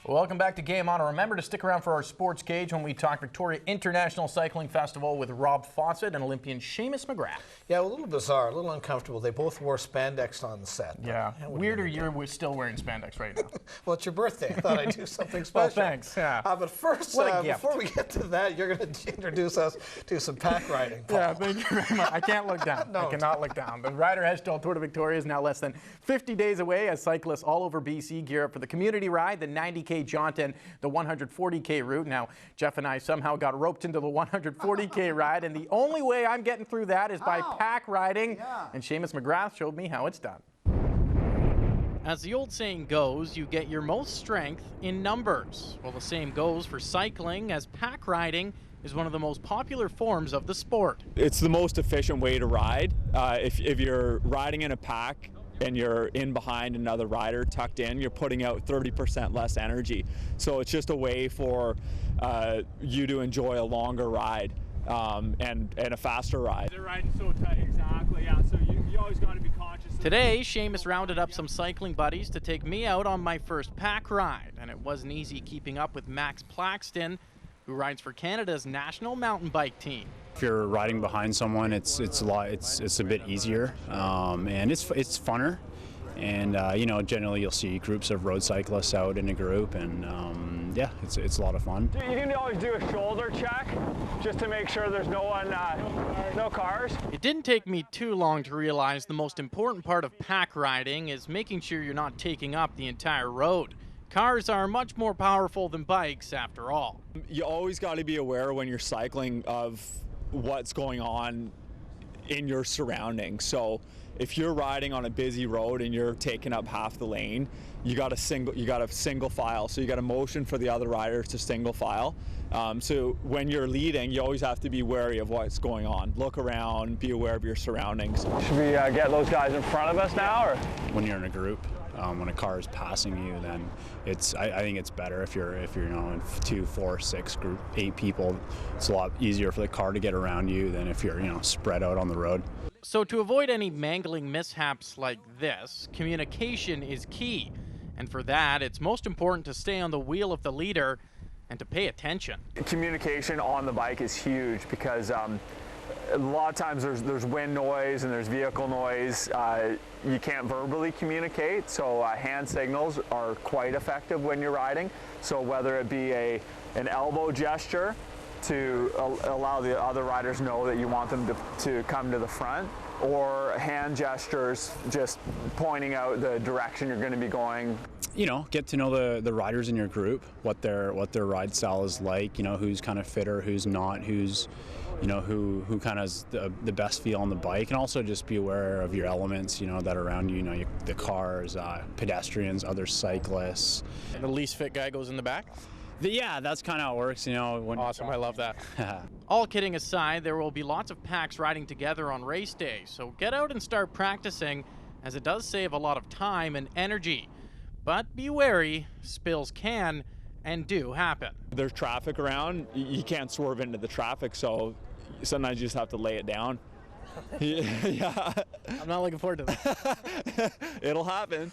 Welcome back to Game On. Remember to stick around for our sports cage when we talk Victoria International Cycling Festival with Rob Fawcett and Olympian Seamus McGrath. Yeah, a little bizarre, a little uncomfortable. They both wore spandex on the set. Yeah, weirder you're still wearing spandex right now. Well, it's your birthday. I thought I'd do something special. Well, thanks. Yeah. But first, before we get to that, you're going to introduce us to some pack riding, Paul. Yeah, thank you very much. I can't look down. No. I cannot look down. The Ryder Hedgestall Tour de Victoria is now less than 50 days away as cyclists all over BC gear up for the community ride, the 90K jaunt, and the 140K route. Now, Jeff and I somehow got roped into the 140K ride, and the only way I'm getting through that is by pack riding. Yeah. And Seamus McGrath showed me how it's done. As the old saying goes, you get your most strength in numbers. Well, the same goes for cycling, as pack riding is one of the most popular forms of the sport. It's the most efficient way to ride. If you're riding in a pack and you're in behind another rider tucked in, you're putting out 30% less energy. So it's just a way for you to enjoy a longer ride and a faster ride. They're riding so tight, exactly, yeah, so you always got to be conscious. Today, Seamus rounded up some cycling buddies to take me out on my first pack ride, and it wasn't easy keeping up with Max Plaxton, who rides for Canada's national mountain bike team. If you're riding behind someone, it's a bit easier, and it's funner. And you know, generally you'll see groups of road cyclists out in a group, and yeah, it's a lot of fun. You can always do a shoulder check just to make sure there's no cars. It didn't take me too long to realize the most important part of pack riding is making sure you're not taking up the entire road. Cars are much more powerful than bikes, after all. You always got to be aware when you're cycling of what's going on in your surroundings. So if you're riding on a busy road and you're taking up half the lane, you got a single file. So you got to motion for the other riders to single file. So when you're leading, you always have to be wary of what's going on. Look around, be aware of your surroundings. Should we get those guys in front of us now, or? When you're in a group, when a car is passing you, then I think it's better if you're you know, in 2, 4, 6 group, 8 people. It's a lot easier for the car to get around you than if you're, you know, spread out on the road. So to avoid any mangling mishaps like this, communication is key. And for that, it's most important to stay on the wheel of the leader and to pay attention. Communication on the bike is huge because a lot of times there's wind noise and there's vehicle noise. You can't verbally communicate, so hand signals are quite effective when you're riding. So whether it be an elbow gesture to allow the other riders know that you want them to come to the front, or hand gestures just pointing out the direction you're going to be going. You know, get to know the riders in your group, what their ride style is like, you know, who's kind of fitter, who's not, who's, you know, who kind of has the best feel on the bike, and also just be aware of your elements, you know, that are around you, you know, the cars, pedestrians, other cyclists. And the least fit guy goes in the back? Yeah, that's kind of how it works, you know. Awesome, I love that. All kidding aside, there will be lots of packs riding together on race day, so get out and start practicing, as it does save a lot of time and energy. But be wary, spills can and do happen. There's traffic around, you can't swerve into the traffic, so sometimes you just have to lay it down. Yeah. I'm not looking forward to that. It'll happen.